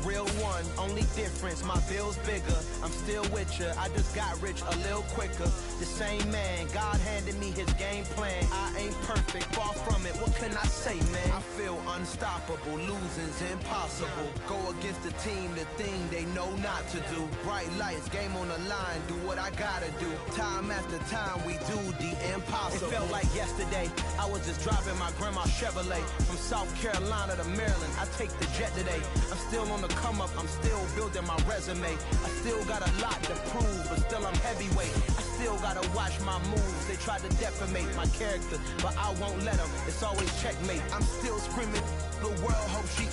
real one, only difference, my bill's bigger. I'm still with ya, I just got rich a little quicker. The same man, God handed me his game plan. I ain't perfect, far from it, what can I say, man? I feel unstoppable, losing's impossible. Go against the team, the thing they know not to do. Bright lights, game on the line, do what I gotta do. Time after time, we do the impossible. It felt like yesterday, I was just driving my grandma's Chevrolet from South Carolina to Maryland. I take the jet today. I'm still on the come up, I'm still building my resume. I still got a lot to prove, but still I'm heavyweight. I still gotta watch my moves. They try to defamate my character, but I won't let them. It's always checkmate. I'm still screaming, the world hope she.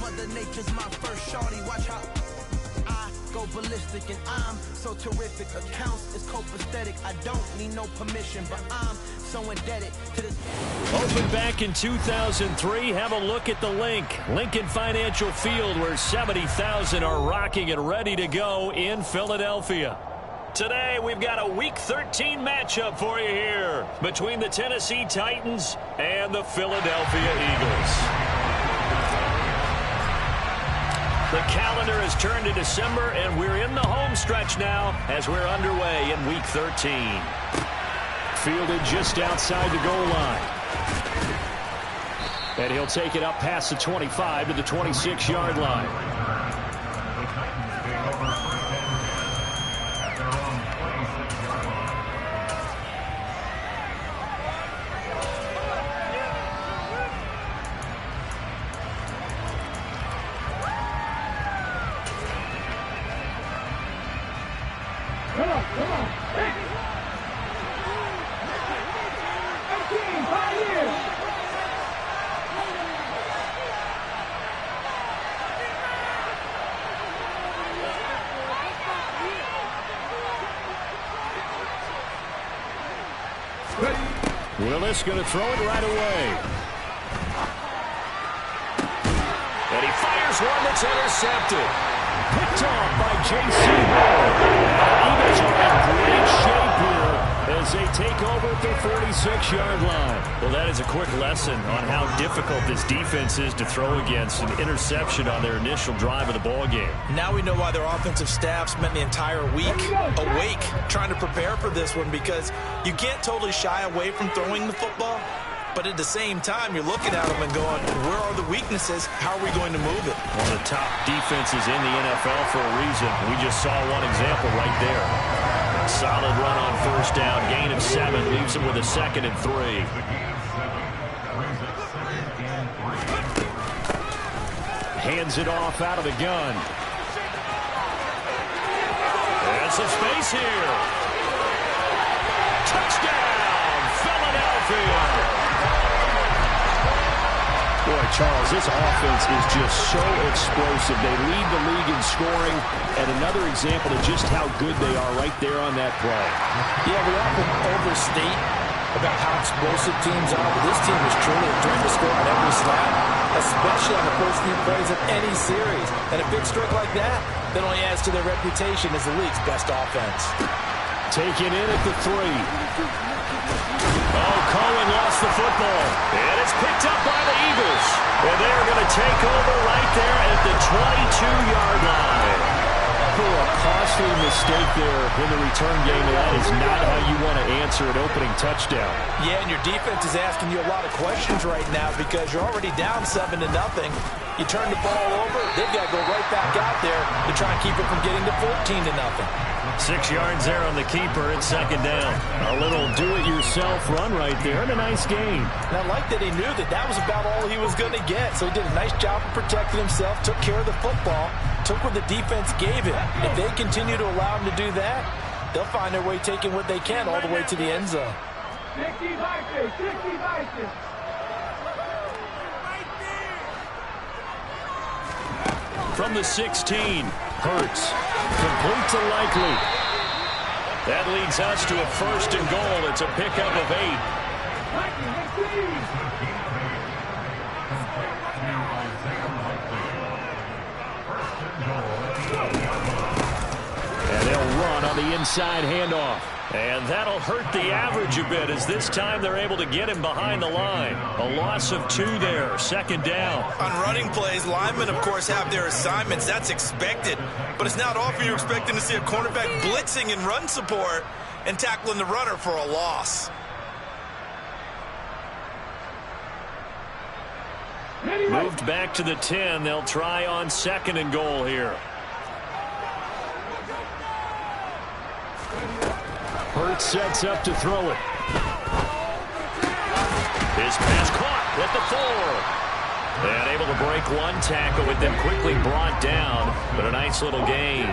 Mother Nature's my first shorty. Watch how I go ballistic, and I'm so terrific. Accounts is copacetic. I don't need no permission, but I'm so indebted to this. Opened back in 2003. Have a look at the Lincoln Financial Field, where 70,000 are rocking and ready to go in Philadelphia. Today, we've got a Week 13 matchup for you here between the Tennessee Titans and the Philadelphia Eagles. The calendar has turned to December, and we're in the home stretch now as we're underway in Week 13. Fielded just outside the goal line. And he'll take it up past the 25 to the 26-yard line. Willis going to throw it right away. And he fires one that's intercepted. Picked off by J.C. Moore. The Eagles are in great shape here as they take over at their 46-yard line. Well, that is a quick lesson on how difficult this defense is to throw against. An interception on their initial drive of the ballgame. Now we know why their offensive staff spent the entire week awake trying to prepare for this one, because you can't totally shy away from throwing the football. But at the same time, you're looking at them and going, where are the weaknesses? How are we going to move it? One of the top defenses in the NFL for a reason. We just saw one example right there. Solid run on first down. Gain of 7. Leaves him with a 2nd and 3. Hands it off out of the gun. And some space here. Touchdown, Philadelphia. Boy, Charles, this offense is just so explosive. They lead the league in scoring, and another example of just how good they are right there on that play. Yeah, we often overstate about how explosive teams are, but this team is truly a threat to score on every snap, especially on the first few plays of any series. And a big streak like that only adds to their reputation as the league's best offense. Taken in at the 3. Oh, Cohen lost the football. And it's picked up by the Eagles. And they're going to take over right there at the 22-yard line. Oh, a costly mistake there in the return game. That is not how you want to answer an opening touchdown. Yeah, and your defense is asking you a lot of questions right now because you're already down 7-0. You turn the ball over, they've got to go right back out there to try and keep it from getting to 14-0. 6 yards there on the keeper at 2nd down. A little do-it-yourself run right there and a nice gain. And I like that he knew that was about all he was going to get. So he did a nice job of protecting himself, took care of the football, took what the defense gave him. If they continue to allow him to do that, they'll find their way taking what they can all the way to the end zone. 60 Vikings, 60 Vikings. From the 16, Hurts, complete to Likely. That leads us to a 1st and goal. It's a pickup of 8. And they'll run on the inside handoff. And that'll hurt the average a bit, as this time they're able to get him behind the line. A loss of 2 there, 2nd down. On running plays, linemen, of course, have their assignments. That's expected. But it's not often you're expecting to see a cornerback blitzing in run support and tackling the runner for a loss. Moved back to the 10. They'll try on 2nd and goal here. Hurts sets up to throw it. His pass caught at the 4. And able to break one tackle with them quickly brought down, but a nice little gain.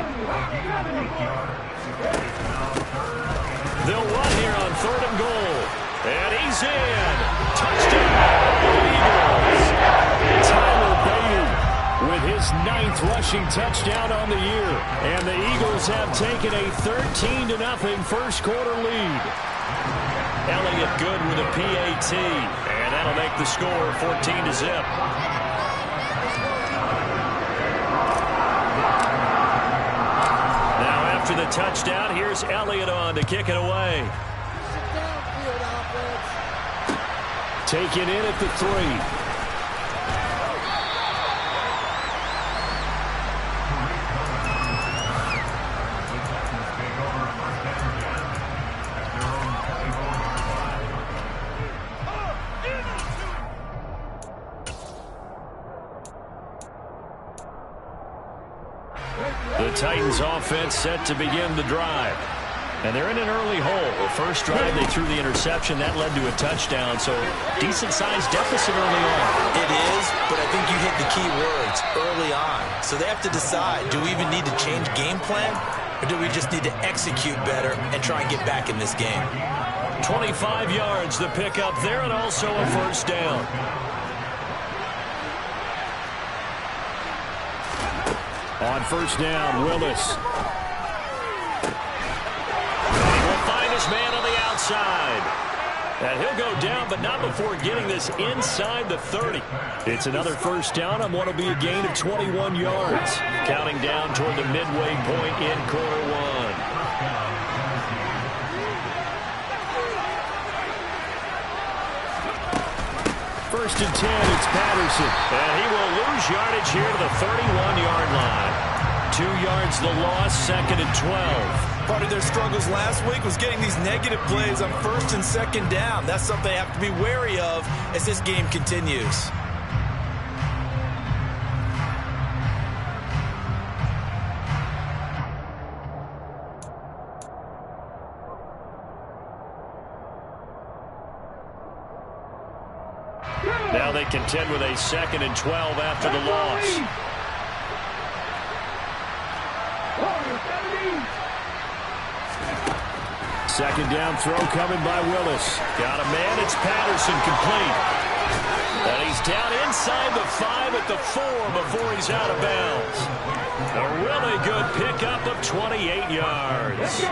They'll run here on 3rd and goal. And he's in. Touchdown, Eagles. Tyler Bailey with his 9th rushing touchdown on the year. And the Eagles have taken a 13-0 first quarter lead. Elliott good with a PAT. And that'll make the score 14-0. Now after the touchdown, here's Elliott on to kick it away. Taken in at the 3. The Titans offense set to begin the drive. And they're in an early hole. The first drive, they threw the interception. That led to a touchdown, so decent-sized deficit early on. It is, but I think you hit the key words, early on. So they have to decide, do we even need to change game plan, or do we just need to execute better and try and get back in this game? 25 yards, the pickup there, and also a first down. On first down, Willis. Man on the outside. And he'll go down, but not before getting this inside the 30. It's another first down on what will be a gain of 21 yards. Counting down toward the midway point in quarter 1. First and 10, it's Patterson. And he will lose yardage here to the 31-yard line. 2 yards the loss, 2nd and 12. Part of their struggles last week was getting these negative plays on 1st and 2nd down. That's something they have to be wary of as this game continues. Now they contend with a 2nd and 12 after the loss. Second down throw coming by Willis. Got a man, it's Patterson, complete. And he's down inside the 5 at the 4 before he's out of bounds. A really good pickup of 28 yards.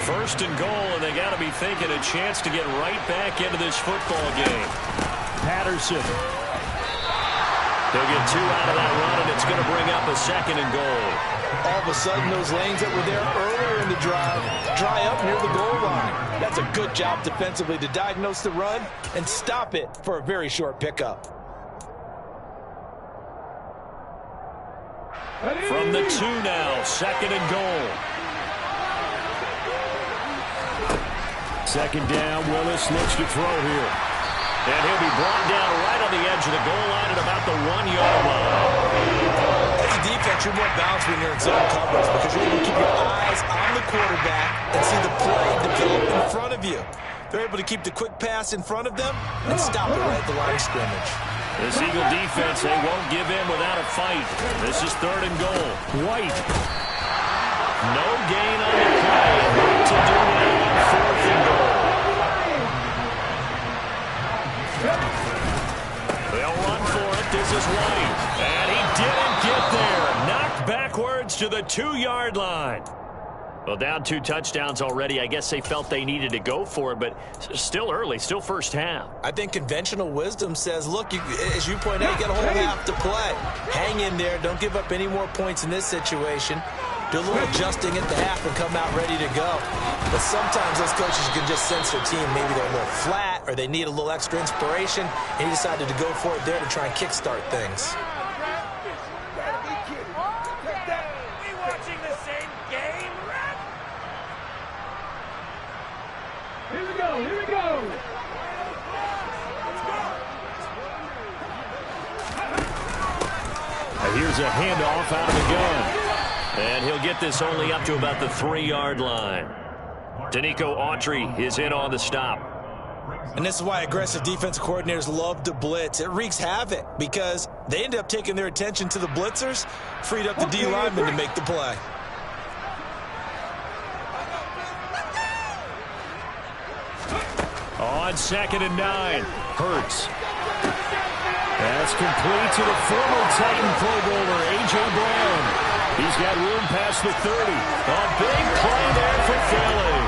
First and goal, and they got to be thinking a chance to get right back into this football game. Patterson. They'll get 2 out of that run, and it's going to bring up a 2nd and goal. All of a sudden, those lanes that were there earlier in the drive dry up near the goal line. That's a good job defensively to diagnose the run and stop it for a very short pickup. From the 2 now, 2nd and goal. 2nd down, Willis looks to throw here. And he'll be brought down right on the edge of the goal line at about the 1-yard line. As a defense, you're more balanced when you're in zone coverage because you're able to keep your eyes on the quarterback and see the play develop in front of you. They're able to keep the quick pass in front of them and stop it right at the line of scrimmage. This Eagle defense, they won't give in without a fight. This is 3rd and goal. White. No gain on the play. What to do now on 4th and goal. They'll run for it. This is White. And he didn't get there. Knocked backwards to the 2-yard line. Well, down 2 touchdowns already. I guess they felt they needed to go for it, but still early, still first half. I think conventional wisdom says, look, as you point out, you got a whole half to play. Hang in there. Don't give up any more points in this situation. do a little adjusting at the half and come out ready to go. But sometimes those coaches can just sense their team. Maybe they're a little flat or they need a little extra inspiration, and he decided to go for it there to try and kickstart things. Here we go, here we go. Here's a handoff out of the gun. And he'll get this only up to about the 3-yard line. Danico Autry is in on the stop. And this is why aggressive defensive coordinators love to blitz. It wreaks havoc because they end up taking their attention to the blitzers, freed up the D lineman to make the play. On 2nd and 9, Hurts. That's complete to the former Titan Pro Bowler, A.J. Brown. He's got room past the 30. A big play there for Philly.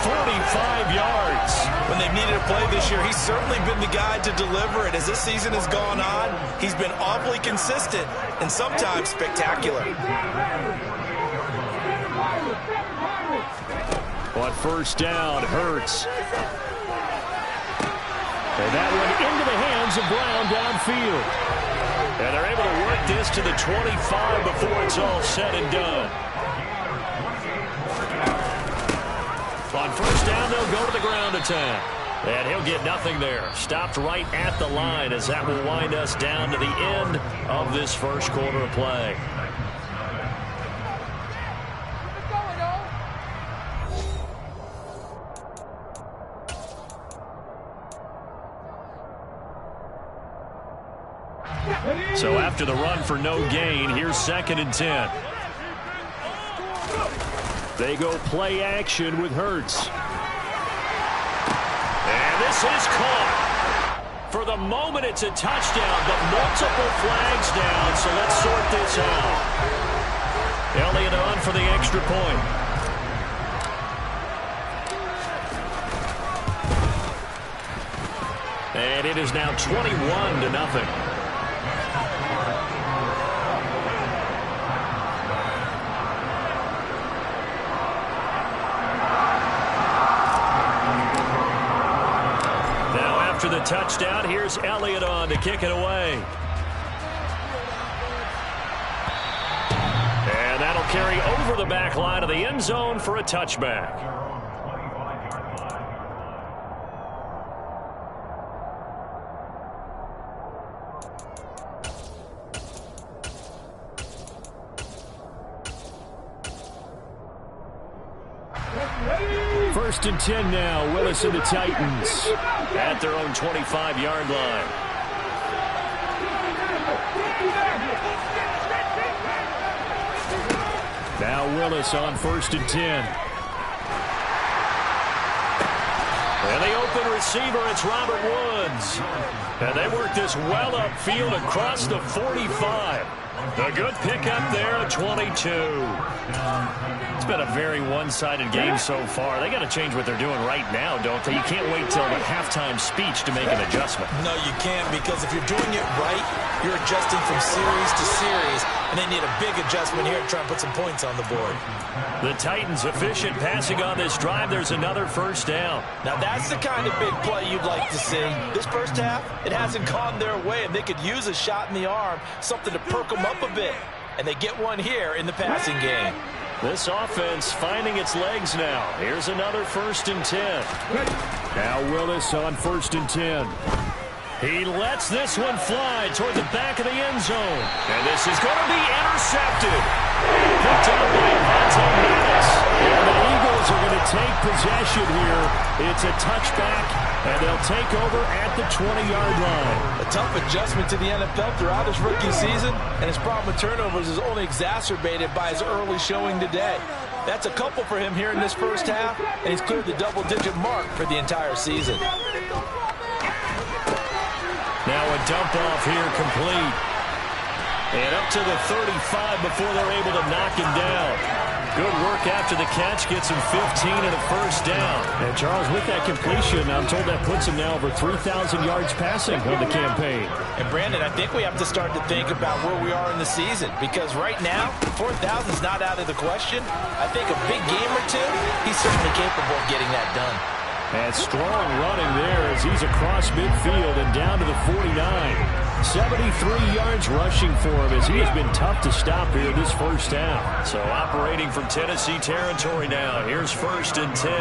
45 yards. When they've needed a play this year, he's certainly been the guy to deliver it. As this season has gone on, he's been awfully consistent and sometimes spectacular. On 1st down, Hurts. And that one into the hands of Brown downfield. And they're able to work this to the 25 before it's all said and done. On 1st down, they'll go to the ground attack. And he'll get nothing there. Stopped right at the line as that will wind us down to the end of this first quarter of play. So after the run for no gain, here's 2nd and 10. They go play action with Hurts. And this is caught. For the moment, it's a touchdown, but multiple flags down, so let's sort this out. Elliott on for the extra point. And it is now 21-0. After the touchdown, here's Elliott on to kick it away. And that'll carry over the back line of the end zone for a touchback. First and 10 now. Willis and the Titans at their own 25-yard line. Now Willis on 1st and 10. And the open receiver, it's Robert Woods. And they work this well upfield across the 45. The good pickup there at 22. It's been a very one-sided game so far. They got to change what they're doing right now, don't they? You can't wait till the halftime speech to make an adjustment. No, you can't, because if you're doing it right, you're adjusting from series to series, and they need a big adjustment here to try and put some points on the board. The Titans efficient passing on this drive. There's another 1st down. Now that's the kind of big play you'd like to see. This first half, it hasn't gone their way, and they could use a shot in the arm, something to perk them up a bit. And they get one here in the passing game. This offense finding its legs now. Here's another 1st and 10. Now Willis on 1st and 10. He lets this one fly toward the back of the end zone. And this is going to be intercepted. Picked up by Vontae Maddox. And the Eagles are going to take possession here. It's a touchback, and they'll take over at the 20-yard line. A tough adjustment to the NFL throughout his rookie season, and his problem with turnovers is only exacerbated by his early showing today. That's a couple for him here in this first half, and he's cleared the double-digit mark for the entire season. Now a dump-off here complete. And up to the 35 before they're able to knock him down. Good work after the catch. Gets him 15 and a first down. And Charles, with that completion, I'm told that puts him now over 3,000 yards passing on the campaign. And Brandon, I think we have to start to think about where we are in the season, because right now, 4,000 is not out of the question. I think a big game or two, he's certainly capable of getting that done. And strong running there as he's across midfield and down to the 49. 73 yards rushing for him as he has been tough to stop here this first half. So operating from Tennessee territory now. Here's 1st and 10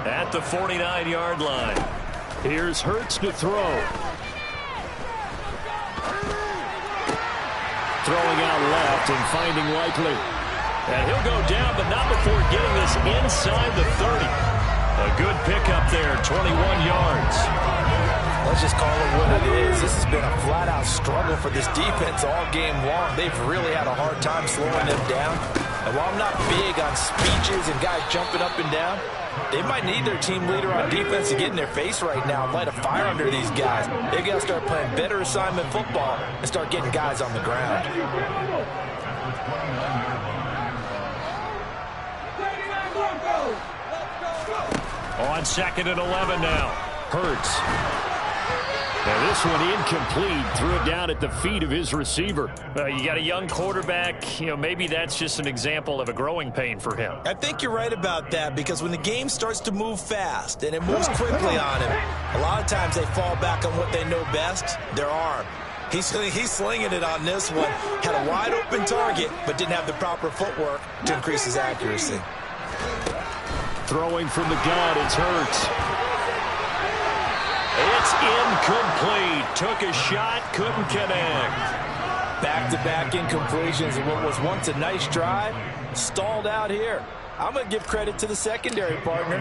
at the 49-yard line. Here's Hurts to throw. Throwing out left and finding Likely. And he'll go down, but not before getting this inside the 30. A good pickup there, 21 yards. Let's just call it what it is. This has been a flat-out struggle for this defense all game long. They've really had a hard time slowing them down. And while I'm not big on speeches and guys jumping up and down, they might need their team leader on defense to get in their face right now and light a fire under these guys. They've got to start playing better assignment football and start getting guys on the ground. On 2nd and 11 now. Hurts. Now this one incomplete. Threw it down at the feet of his receiver. You got a young quarterback. Maybe that's just an example of a growing pain for him. I think you're right about that, because when the game starts to move fast and it moves quickly on him, a lot of times they fall back on what they know best, their arm. He's slinging it on this one. Had a wide open target, but didn't have the proper footwork to increase his accuracy. Throwing from the gun, it's Hurts. It's incomplete. Took a shot, couldn't connect. Back-to-back incompletions of what was once a nice drive, stalled out here. I'm going to give credit to the secondary partner.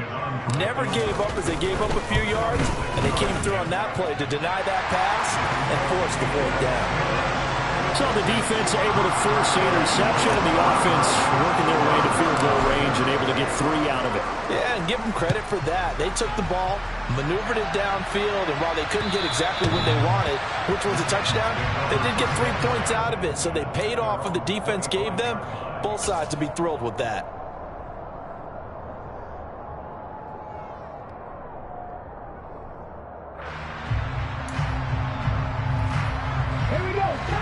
Never gave up as they gave up a few yards, and they came through on that play to deny that pass and force the fourth down. So the defense able to force the interception, and the offense working their way to field goal range and able to get 3 out of it. Yeah, and give them credit for that. They took the ball, maneuvered it downfield, and while they couldn't get exactly what they wanted, which was a touchdown, they did get 3 points out of it. So they paid off what the defense gave them. Both sides to be thrilled with that.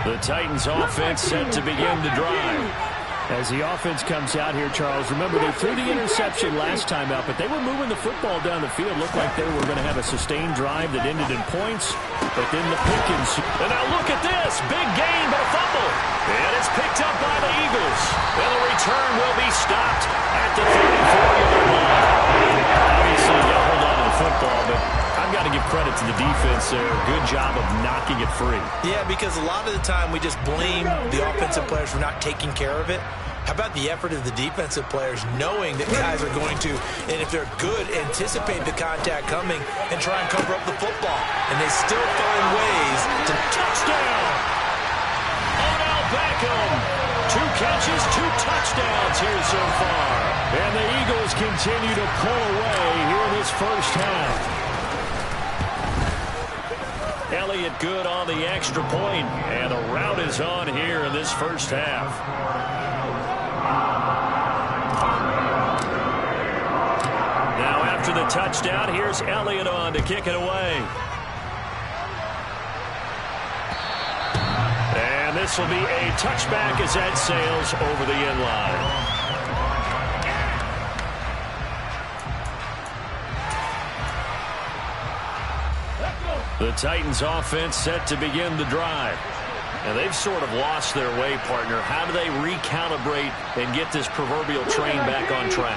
The Titans offense set to begin the drive. As the offense comes out here, Charles, remember they threw the interception last time out, but they were moving the football down the field. Looked like they were going to have a sustained drive that ended in points, but then the Pickens. And now look at this. Big gain, but a fumble. And it's picked up by the Eagles. And the return will be stopped at the 34-yard line. Obviously, you hold on to the football, but I've got to give credit to the defense there. Good job of knocking it free. Yeah, because a lot of the time we just blame the offensive players for not taking care of it. How about the effort of the defensive players knowing that guys are going to, and if they're good, anticipate the contact coming and try and cover up the football. And they still find ways to... Touchdown! Odell Beckham. 2 catches, 2 touchdowns here so far. And the Eagles continue to pull away here in this first half. Elliott good on the extra point, and the rout is on here in this first half. Now after the touchdown, here's Elliott on to kick it away. And this will be a touchback as that sails over the end line. The Titans offense set to begin the drive. And they've sort of lost their way, partner. How do they recalibrate and get this proverbial train back on track?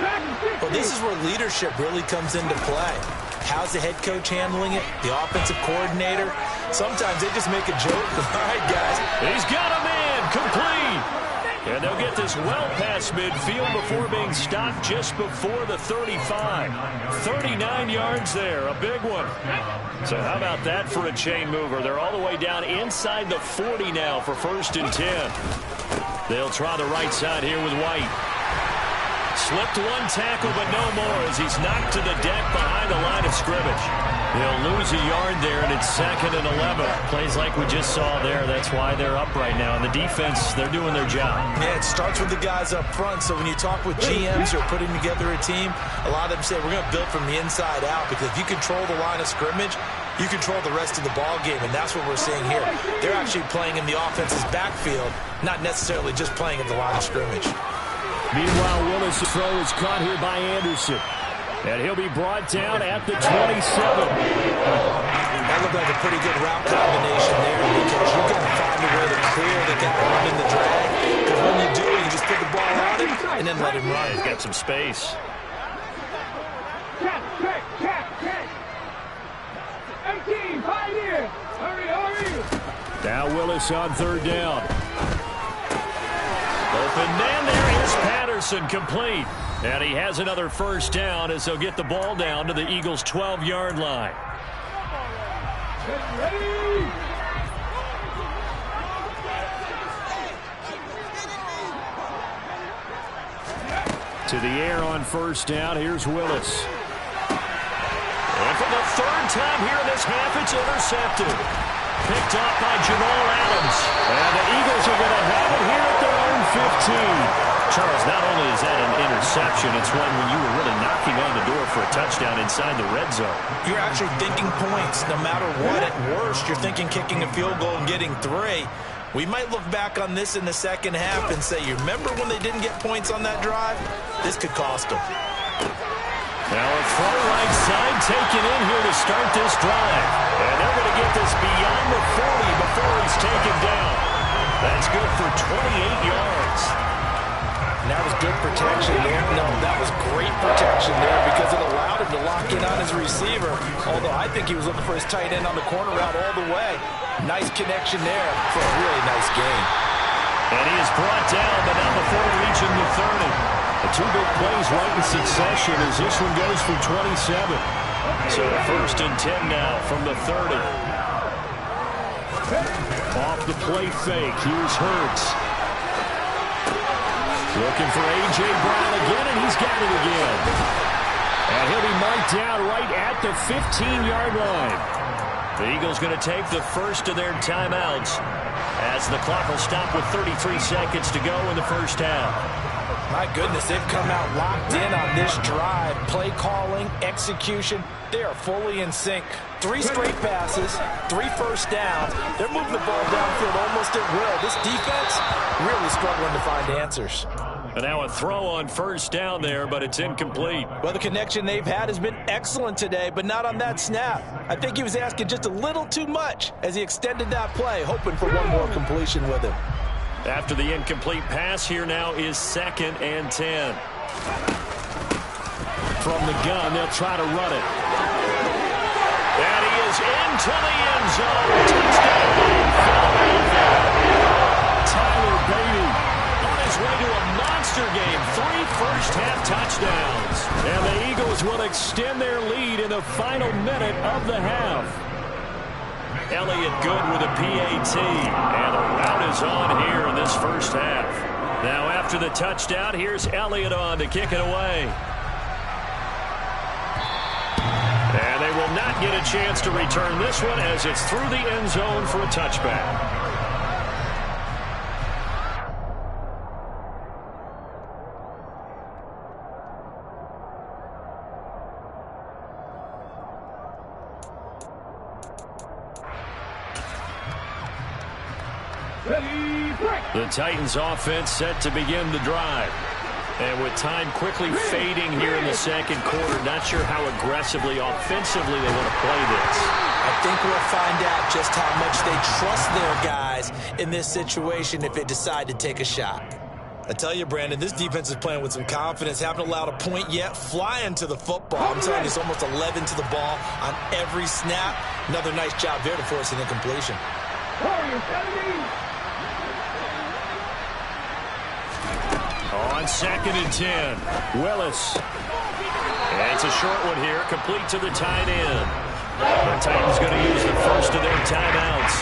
Well, this is where leadership really comes into play. How's the head coach handling it? The offensive coordinator? Sometimes they just make a joke. All right, guys. He's got him in. Complete. And they'll get this well past midfield before being stopped just before the 35. 39 yards there, a big one. So how about that for a chain mover? They're all the way down inside the 40 now for 1st and 10. They'll try the right side here with White. Slipped one tackle, but no more as he's knocked to the deck behind the line of scrimmage. He'll lose a yard there, and it's 2nd and 11. Plays like we just saw there. That's why they're up right now. And the defense, they're doing their job. Yeah, it starts with the guys up front. So when you talk with GMs who are putting together a team, a lot of them say we're going to build from the inside out, because if you control the line of scrimmage, you control the rest of the ball game, and that's what we're seeing here. They're actually playing in the offense's backfield, not necessarily just playing at the line of scrimmage. Meanwhile, Willis' throw is caught here by Anderson. And he'll be brought down at the 27. That looked like a pretty good route combination there, because you've got to find a way to clear the guy running the drag. Because when you do, you just put the ball on him and then let him run. He's got some space. Check. 18, pioneer. Hurry. Now Willis on 3rd down. Open man there is Patterson, complete. And he has another 1st down as they'll get the ball down to the Eagles' 12-yard line. Ready. To the air on 1st down, here's Willis. And for the 3rd time here in this half, it's intercepted. Picked up by Jamal Adams. And the Eagles are going to have it here at their own 15. Charles, not only is that an interception, it's one when you were really knocking on the door for a touchdown inside the red zone. You're actually thinking points. No matter what, at worst, you're thinking kicking a field goal and getting 3. We might look back on this in the second half and say, you remember when they didn't get points on that drive? This could cost them. Now a throw right side taken in here to start this drive. And they're going to get this beyond the 40 before he's taken down. That's good for 28 yards. And that was good protection there. No, that was great protection there, because it allowed him to lock in on his receiver. Although I think he was looking for his tight end on the corner route all the way. Nice connection there for a really nice gain. And he is brought down, but not before reaching the 30. The 2 big plays right in succession as this one goes for 27. So 1st and 10 now from the 30. Off the play fake, here's Hurts. Looking for A.J. Brown again, and he's got it again. And he'll be marked down right at the 15-yard line. The Eagles going to take the first of their timeouts as the clock will stop with 33 seconds to go in the 1st half. My goodness, they've come out locked in on this drive. Play calling, execution, they are fully in sync. 3 straight passes, 3 first downs. They're moving the ball downfield almost at will. This defense really struggling to find answers. And now a throw on 1st down there, but it's incomplete. Well, the connection they've had has been excellent today, but not on that snap. I think he was asking just a little too much as he extended that play, hoping for one more completion with him. After the incomplete pass, here now is 2nd and 10. From the gun, they'll try to run it. And he is into the end zone. Touchdown. Tyler Beatty on his way to a monster game. 3 first-half touchdowns. And the Eagles will extend their lead in the final minute of the half. Elliott good with a PAT. And the route is on here in this 1st half. Now after the touchdown, here's Elliott on to kick it away. And they will not get a chance to return this one as it's through the end zone for a touchback. The Titans offense set to begin the drive. And with time quickly fading here in the 2nd quarter, not sure how aggressively, offensively they want to play this. I think we'll find out just how much they trust their guys in this situation if they decide to take a shot. I tell you, Brandon, this defense is playing with some confidence. Haven't allowed a point yet. Flying to the football. I'm telling you, it's almost 11 to the ball on every snap. Another nice job there to force an incompletion. On 2nd and 10, Willis. And it's a short one here, complete to the tight end. The Titans going to use the first of their timeouts.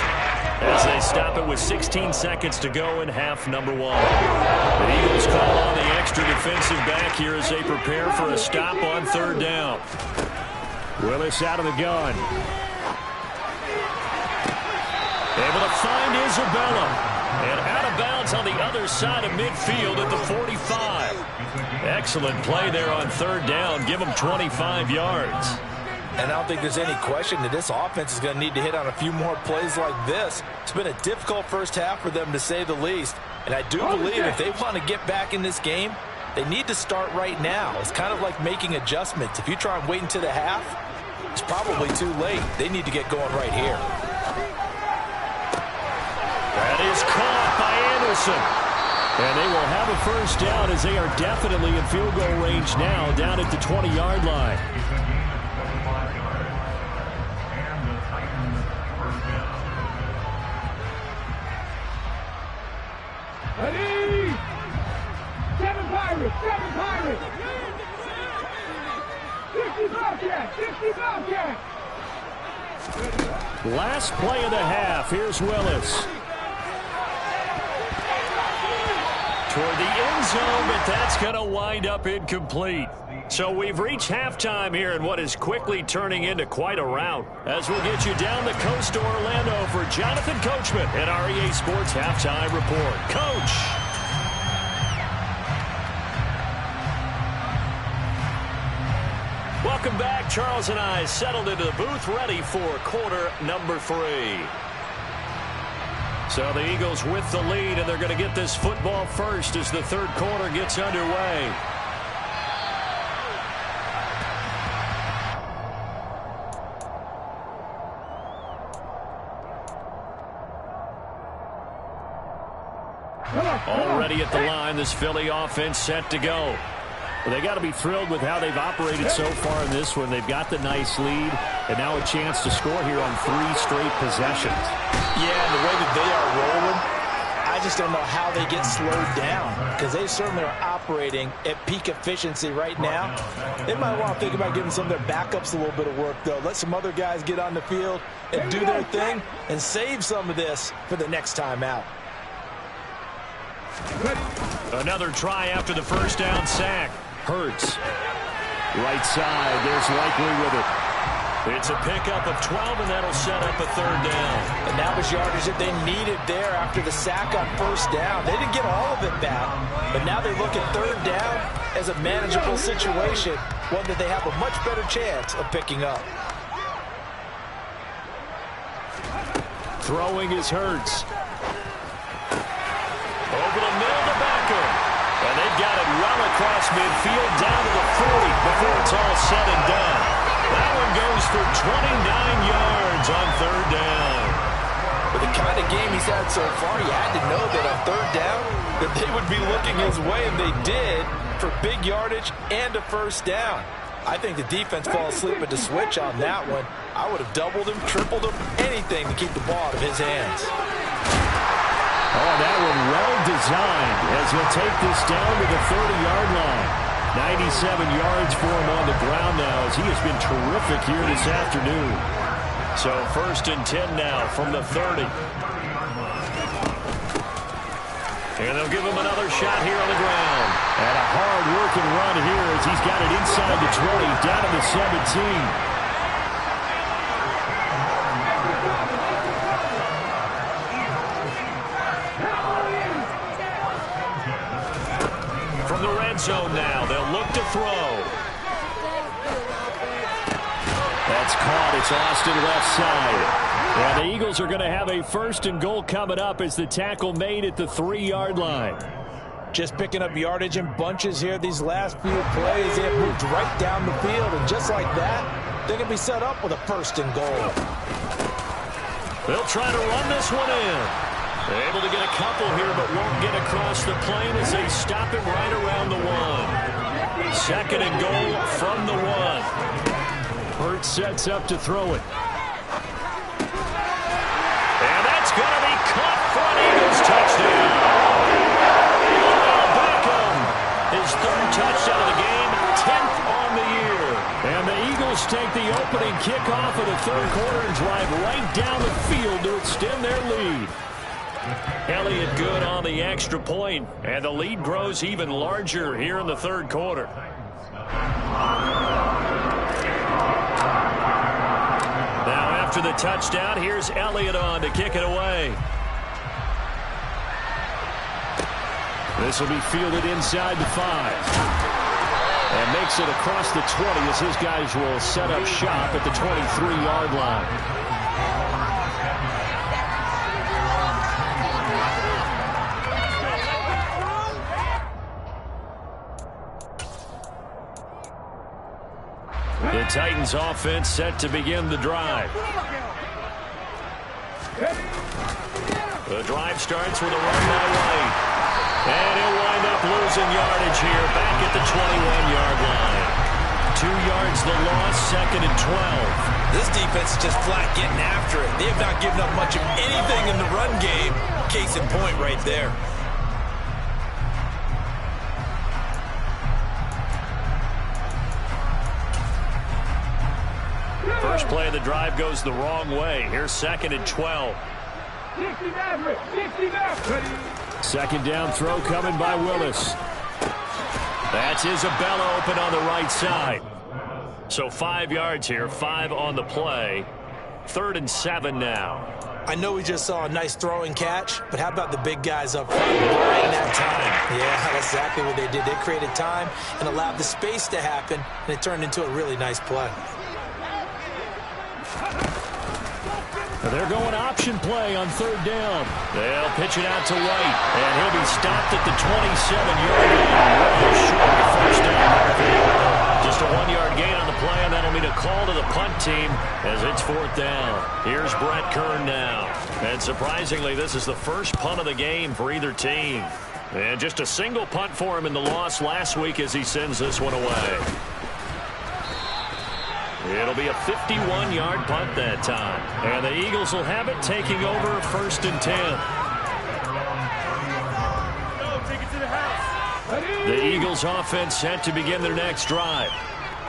as they stop it with 16 seconds to go in half number one. The Eagles call on the extra defensive back here as they prepare for a stop on third down. Willis out of the gun. Able to find Isabella. And out of bounds on the other side of midfield at the 45. Excellent play there on third down. Give them 25 yards. And I don't think there's any question that this offense is going to need to hit on a few more plays like this. It's been a difficult first half for them, to say the least. And I do believe if they want to get back in this game, they need to start right now. It's kind of like making adjustments. If you try and wait until the half, it's probably too late. They need to get going right here. That is caught by Anderson. And they will have a first down as they are definitely in field goal range now, down at the 20-yard line. Ready? Seven Pirates! 60 Bobcats! 60 Bobcats! Last play of the half. Here's Willis. Toward the end zone, but that's going to wind up incomplete. So we've reached halftime here in what is quickly turning into quite a rout. As we'll get you down the coast to Orlando for Jonathan Coachman at our EA Sports Halftime Report. Coach! Welcome back. Charles and I settled into the booth ready for quarter number 3. So the Eagles with the lead, and they're going to get this football first as the third quarter gets underway. Already at the line, this Philly offense set to go. Well, they got to be thrilled with how they've operated so far in this one. They've got the nice lead, and now a chance to score here on 3 straight possessions. Yeah, and the way that they are rolling, I just don't know how they get slowed down, because they certainly are operating at peak efficiency right now. They might want to think about giving some of their backups a little bit of work, though. Let some other guys get on the field and do their thing and save some of this for the next time out. Another try after the first down sack. Hurts. Right side, there's Likely with it. It's a pickup of 12, and that'll set up a third down. And that was yardage that they needed there after the sack on first down. They didn't get all of it back, but now they look at third down as a manageable situation, one that they have a much better chance of picking up. Throwing is Hurts. Over the middle to Becker. And they've got it well across midfield down to the 40 before it's all said and done. That one goes for 29 yards on third down. With the kind of game he's had so far, you had to know that on third down that they would be looking his way, and they did, for big yardage and a first down. I think the defense fell asleep at the switch on that one. I would have doubled him, tripled him, anything to keep the ball out of his hands. Oh, that one well designed as he'll take this down to the 30-yard line. 97 yards for him on the ground now as he has been terrific here this afternoon. So 1st and 10 now from the 30. And they'll give him another shot here on the ground. And a hard-working run here as he's got it inside the 20, down to the 17. From the red zone now, they'll look to throw. That's caught. It's Austin left side. And the Eagles are going to have a 1st and goal coming up as the tackle made at the 3-yard line. Just picking up yardage in bunches here these last few plays. They have moved right down the field, and just like that, they're going to be set up with a 1st and goal. They'll try to run this one in. They're able to get a couple here, but won't get across the plane as they stop it right around the 1. 2nd and goal from the 1. Hurts sets up to throw it. And that's going to be caught for an Eagles touchdown. Beckham, his 3rd touchdown of the game, 10th on the year. And the Eagles take the opening kickoff of the third quarter and drive right down the field to extend their lead. Elliott good on the extra point, and the lead grows even larger here in the third quarter. Now after the touchdown, here's Elliott on to kick it away. This will be fielded inside the 5. And makes it across the 20 as his guys will set up shop at the 23-yard line. The Titans offense set to begin the drive. The drive starts with a run by White. And he'll wind up losing yardage here back at the 21-yard line. 2 yards the loss, 2nd and 12. This defense is just flat getting after it. They have not given up much of anything in the run game. Case in point right there. First play of the drive goes the wrong way. Here's 2nd and 12. 60 Maverick, 60 Maverick. Second down throw coming by Willis. That's Isabella open on the right side. So 5 yards here, 5 on the play. 3rd and 7 now. I know we just saw a nice throwing catch, but how about the big guys up front buying that time? Yeah, that's exactly what they did. They created time and allowed the space to happen, and it turned into a really nice play. They're going option play on 3rd down. They'll pitch it out to White, and he'll be stopped at the 27-yard line. Well short of the first down. Just a 1-yard gain on the play, and that'll mean a call to the punt team as it's 4th down. Here's Brett Kern now. And surprisingly, this is the first punt of the game for either team. And just a single punt for him in the loss last week as he sends this one away. It'll be a 51-yard punt that time. And the Eagles will have it, taking over 1st and 10. The Eagles offense set to begin their next drive.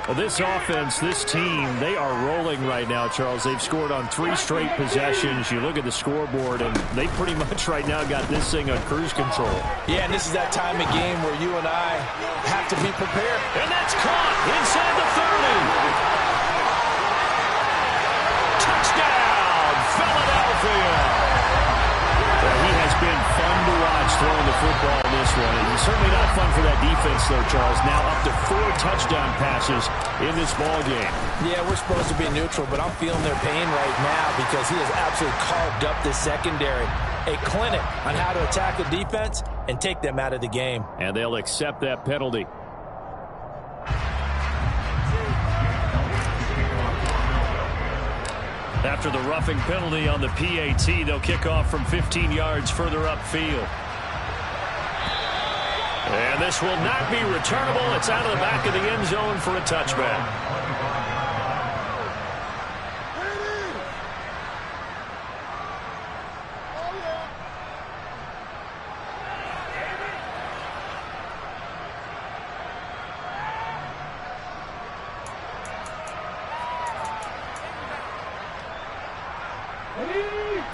Well, this offense, this team, they are rolling right now, Charles. They've scored on 3 straight possessions. You look at the scoreboard, and they pretty much right now got this thing on cruise control. Yeah, and this is that time of game where you and I have to be prepared. And that's caught inside the 30. Touchdown, Philadelphia! Well, he has been fun to watch throwing the football in this one. And certainly not fun for that defense, though, Charles. Now up to 4 touchdown passes in this ball game. Yeah, we're supposed to be neutral, but I'm feeling their pain right now because he has absolutely carved up this secondary. A clinic on how to attack the defense and take them out of the game. And they'll accept that penalty. After the roughing penalty on the PAT, they'll kick off from 15 yards further upfield. And this will not be returnable. It's out of the back of the end zone for a touchback.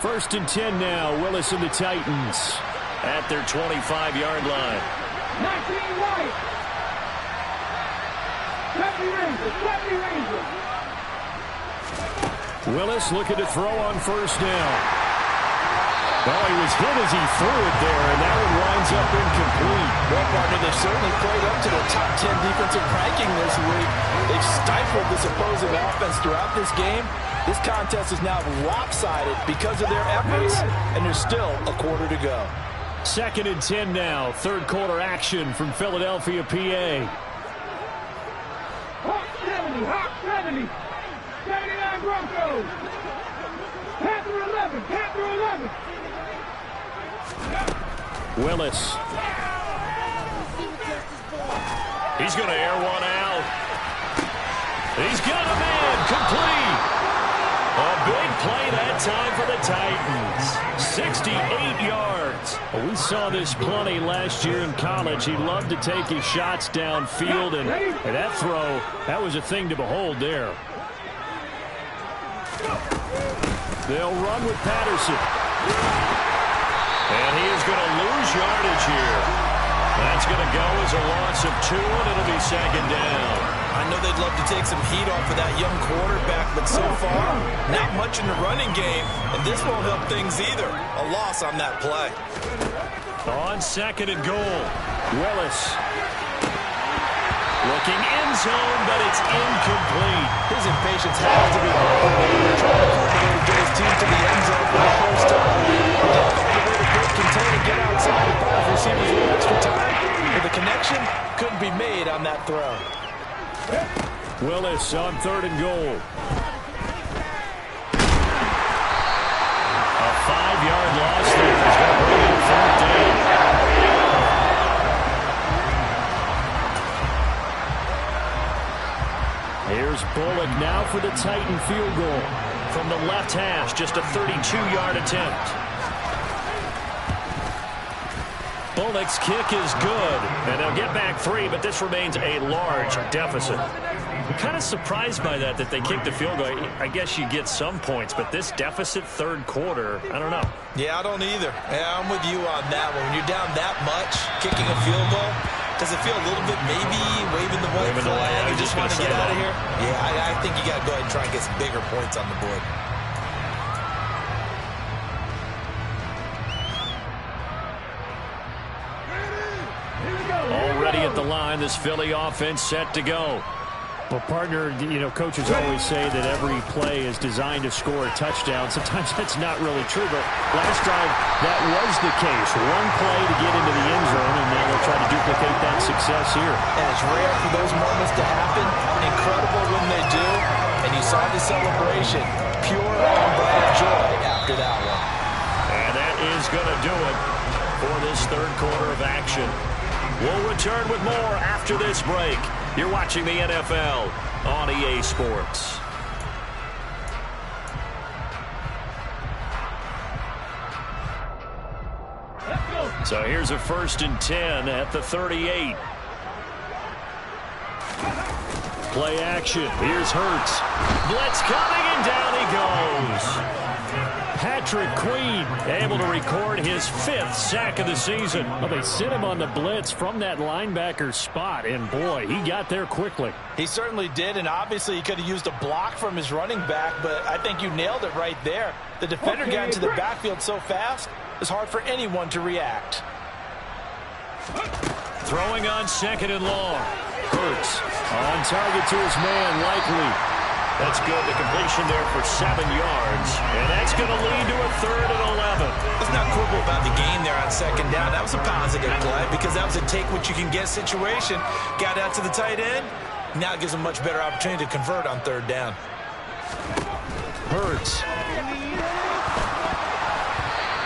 First and 10 now. Willis and the Titans at their 25-yard line. 19 White. 70 Rangers. Willis looking to throw on first down. Well, he was hit as he threw it there, and that one winds up incomplete. Well, partner, they've certainly played up to the top 10 defensive ranking this week. They've stifled this opposing offense throughout this game. This contest is now lopsided because of their efforts, and there's still a quarter to go. 2nd and 10 now. 3rd quarter action from Philadelphia, PA. Hawk 70, Hawk 70. 79 Broncos. Panther 11, Panther 11. Willis. He's going to air one out. He's got a man complete. A big play that time for the Titans. 68 yards. Well, we saw this plenty last year in college. He loved to take his shots downfield, and that throw, that was a thing to behold there. They'll run with Patterson. And he is going to lose yardage here. That's going to go as a loss of 2, and it'll be second down. I know they'd love to take some heat off of that young quarterback, but so far, not much in the running game, and this won't help things either. A loss on that play. On second and goal, Willis. Looking end zone, but it's incomplete. His impatience has to be trying to find a way to get his team to the end zone for the first time. He did find a way to break contain and get outside and find receivers with extra time, but the connection couldn't be made on that throw. Willis on third and goal. A 5-yard loss there is going to bring in fourth down. Here's Bullock now for the Titan field goal. From the left hash, just a 32-yard attempt. Bullock's kick is good, and they'll get back 3, but this remains a large deficit. I'm kind of surprised by that they kicked the field goal. I guess you get some points, but this deficit third quarter, I don't know. Yeah, I don't either. Yeah, I'm with you on that one. When you're down that much, kicking a field goal, does it feel a little bit maybe waving the white flag? You just want to get out of here? Yeah, I think you got to go ahead and try and get some bigger points on the board. Already at the line, this Philly offense set to go. Well, partner, you know, coaches always say that every play is designed to score a touchdown. Sometimes that's not really true, but last drive, that was the case. One play to get into the end zone, and now they'll try to duplicate that success here. And it's rare for those moments to happen. Incredible when they do. And you saw the celebration. Pure unbridled joy after that one. And that is going to do it for this third quarter of action. We'll return with more after this break. You're watching the NFL on EA Sports. So here's a 1st and 10 at the 38. Play action. Here's Hurts. Blitz coming, and down he goes. Patrick Queen able to record his 5th sack of the season. Well, they sent him on the blitz from that linebacker spot, and boy, he got there quickly. He certainly did, and obviously he could have used a block from his running back, but I think you nailed it right there. The defender got into the backfield so fast, it's hard for anyone to react. Throwing on 2nd and long. Hurts on target to his man, Likely. That's good. The completion there for 7 yards. And that's going to lead to a 3rd and 11. Let's not quibble about the game there on 2nd down. That was a positive play because that was a take-what-you-can-get situation. Got out to the tight end. Now it gives them much better opportunity to convert on 3rd down. Hurts.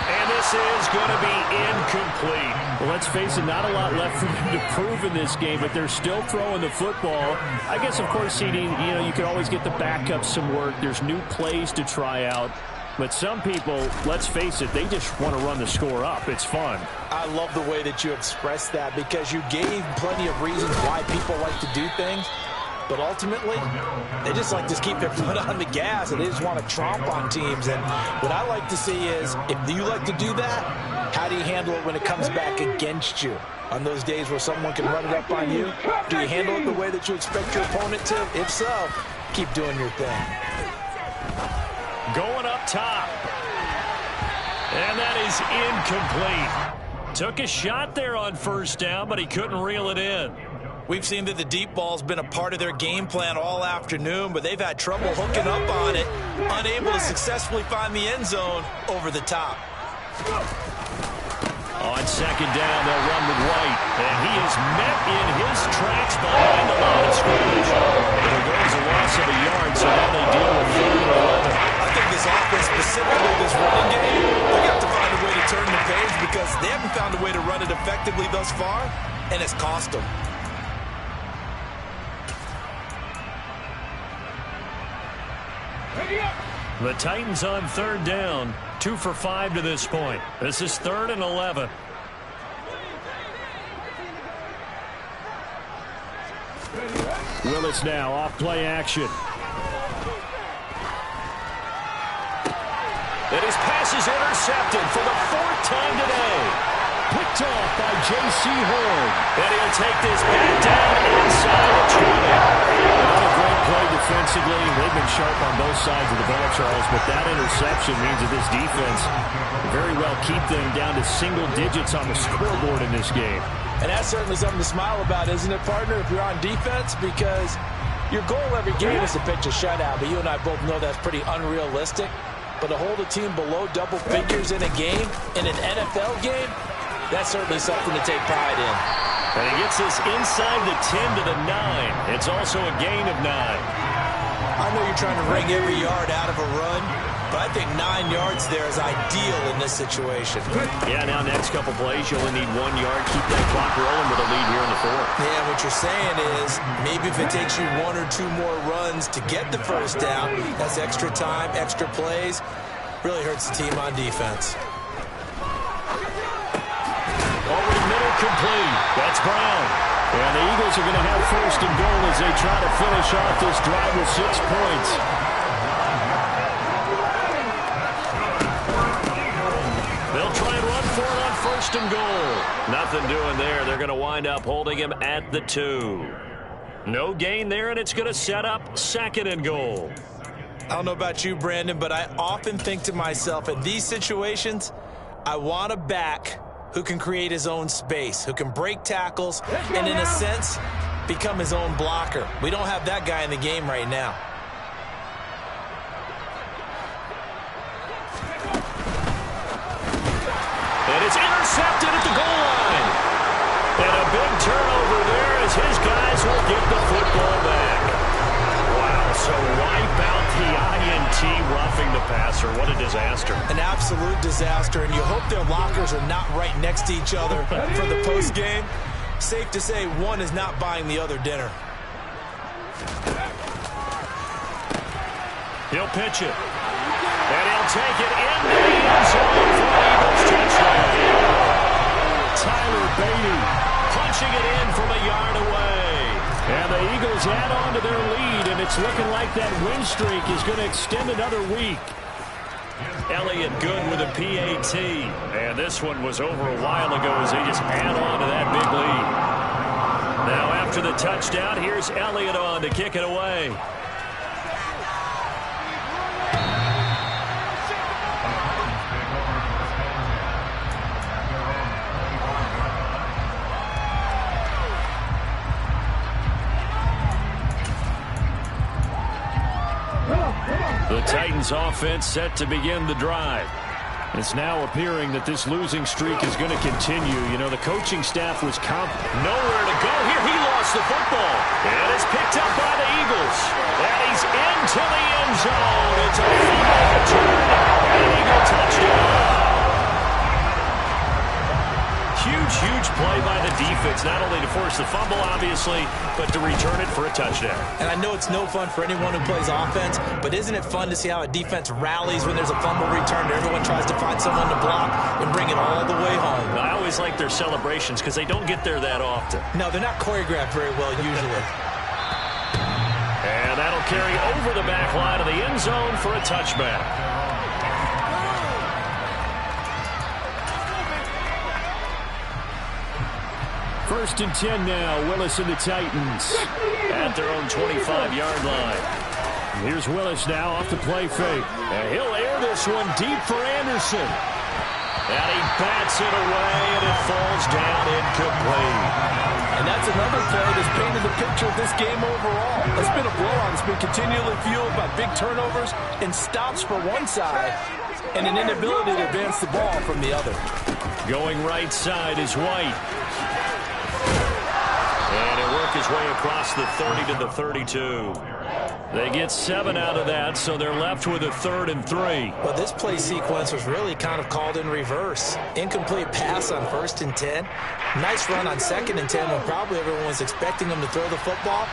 And this is going to be incomplete. Well, let's face it, not a lot left for them to prove in this game, but they're still throwing the football. I guess, of course, CD, you know, you can always get the backups some work. There's new plays to try out. But some people, let's face it, they just want to run the score up. It's fun. I love the way that you expressed that because you gave plenty of reasons why people like to do things. But ultimately, they just like to keep their foot on the gas, and they just want to tromp on teams. And what I like to see is, if you like to do that, how do you handle it when it comes back against you? On those days where someone can run it up on you, do you handle it the way that you expect your opponent to? If so, keep doing your thing. Going up top. And that is incomplete. Took a shot there on 1st down, but he couldn't reel it in. We've seen that the deep ball's been a part of their game plan all afternoon, but they've had trouble hooking up on it, unable to successfully find the end zone over the top. On 2nd down, they'll run with White, and he is met in his tracks behind the line of scrimmage. There goes a loss of a yard, so now they deal with 3rd and 11. I think this offense, specifically this running game, they got to find a way to turn the page because they haven't found a way to run it effectively thus far, and it's cost them. The Titans on 3rd down, 2 for 5 to this point. This is 3rd and 11. Willis now off play action. And his pass is intercepted for the 4th time today. Picked off by J.C. Horn. And he'll take this back down inside the 20. Another great play defensively. They've been sharp on both sides of the ball, Charles, but that interception means that this defense very well keep them down to single digits on the scoreboard in this game. And that's certainly something to smile about, isn't it, partner, if you're on defense? Because your goal every game is to pitch a shutout, but you and I both know that's pretty unrealistic. But to hold a team below double figures in a game, in an NFL game, that's certainly something to take pride in. And he gets this inside the 10 to the 9. It's also a gain of 9. I know you're trying to wring every yard out of a run, but I think 9 yards there is ideal in this situation. Yeah, now next couple plays, you only need 1 yard. Keep that clock rolling with a lead here in the 4th. Yeah, what you're saying is maybe if it takes you 1 or 2 more runs to get the first down, that's extra time, extra plays. Really hurts the team on defense. Over the middle, complete. That's Brown. And the Eagles are going to have 1st and goal as they try to finish off this drive with 6 points. They'll try and run for it on 1st and goal. Nothing doing there. They're going to wind up holding him at the 2. No gain there, and it's going to set up 2nd and goal. I don't know about you, Brandon, but I often think to myself, in these situations, I want a back who can create his own space, who can break tackles, and in a sense, become his own blocker. We don't have that guy in the game right now. And it's intercepted at the goal line. And a big turnover there as his guys will get the football back. Wow, so wipe out the INT roughing the passer. What a disaster. An absolute disaster, and you hope their lockers are not right next to each other for the postgame. Safe to say one is not buying the other dinner. He'll pitch it. And he'll take it into the end zone for the Eagles touchdown. Tyler Beatty punching it in from a yard away. And the Eagles add on to their lead, and it's looking like that win streak is going to extend another week. Elliott good with a PAT. And this one was over a while ago as they just add on to that big lead. Now after the touchdown, here's Elliott on to kick it away. The Titans offense set to begin the drive. It's now appearing that this losing streak is going to continue. You know, the coaching staff was confident. Nowhere to go here. He lost the football. And it's picked up by the Eagles. And he's into the end zone. It's a fumble return. And an Eagle touchdown. Huge play by the defense, not only to force the fumble, obviously, but to return it for a touchdown. And I know it's no fun for anyone who plays offense, but isn't it fun to see how a defense rallies when there's a fumble return? Everyone tries to find someone to block and bring it all the way home. I always like their celebrations because they don't get there that often. No, they're not choreographed very well usually. And that'll carry over the back line of the end zone for a touchback. First and 10 now. Willis and the Titans at their own 25-yard line. Here's Willis now off the play fake. And he'll air this one deep for Anderson. And he bats it away, and it falls down incomplete. And that's another play that's painted the picture of this game overall. It's been a blowout. It's been continually fueled by big turnovers and stops for one side and an inability to advance the ball from the other. Going right side is White. And it worked his way across the 30 to the 32. They get 7 out of that, so they're left with a 3rd and 3. Well, this play sequence was really kind of called in reverse. Incomplete pass on 1st and 10. Nice run on 2nd and 10 when probably everyone was expecting them to throw the football.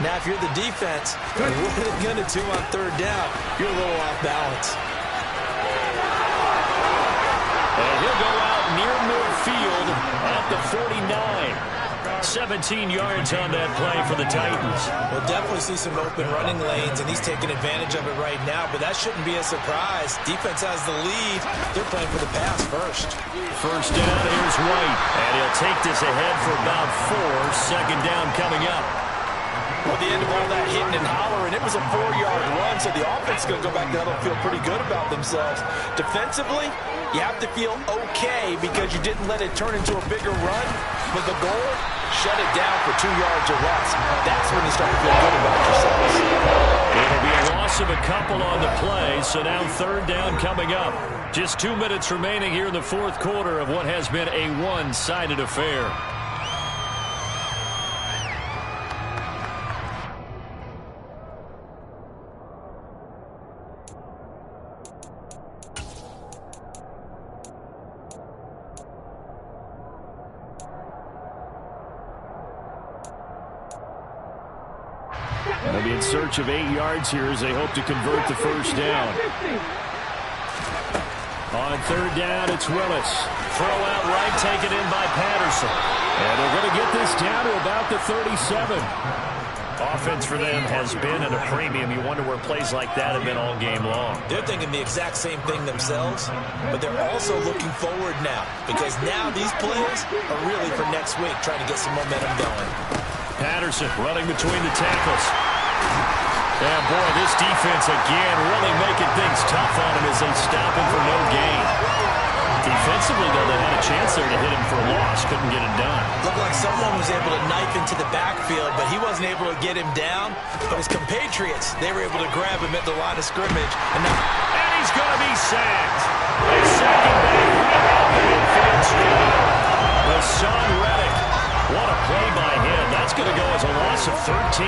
Now, if you're the defense, what are they going to do on 3rd down? You're a little off balance. And he'll go out near midfield at the 49. 17 yards on that play for the Titans. We'll definitely see some open running lanes, and he's taking advantage of it right now, but that shouldn't be a surprise. Defense has the lead. They're playing for the pass first. First down, here's White, and he'll take this ahead for about 4. Second down coming up. Well, the end of all that hitting and hollering, it was a 4-yard run, so the offense is going to go back down and feel pretty good about themselves. Defensively, you have to feel okay because you didn't let it turn into a bigger run, but the goal, shut it down for 2 yards or less. That's when you start to feel good about yourselves. It'll be a loss of a couple on the play, so now third down coming up. Just 2 minutes remaining here in the fourth quarter of what has been a one-sided affair. They'll be in search of 8 yards here as they hope to convert the first down. On third down, it's Willis. Throw out right, taken in by Patterson. And they're going to get this down to about the 37. Offense for them has been at a premium. You wonder where plays like that have been all game long. They're thinking the exact same thing themselves, but they're also looking forward now because now these plays are really for next week, trying to get some momentum going. Patterson running between the tackles. And boy, this defense again really making things tough on him as they stop him for no gain. Defensively, though, they had a chance there to hit him for a loss. Couldn't get it done. Looked like someone was able to knife into the backfield, but he wasn't able to get him down. But his compatriots, they were able to grab him at the line of scrimmage. And he's going to be sacked. A second back right out the midfield straight. Hassan Reddick. What a play by him. That's going to go as a loss of 13.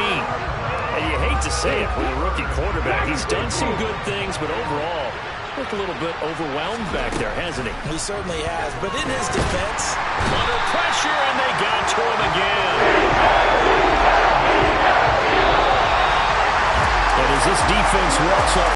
And you hate to say it with a rookie quarterback. He's done some good things, but overall, looked a little bit overwhelmed back there, hasn't he? He certainly has, but in his defense, under pressure, and they got to him again. And as this defense walks up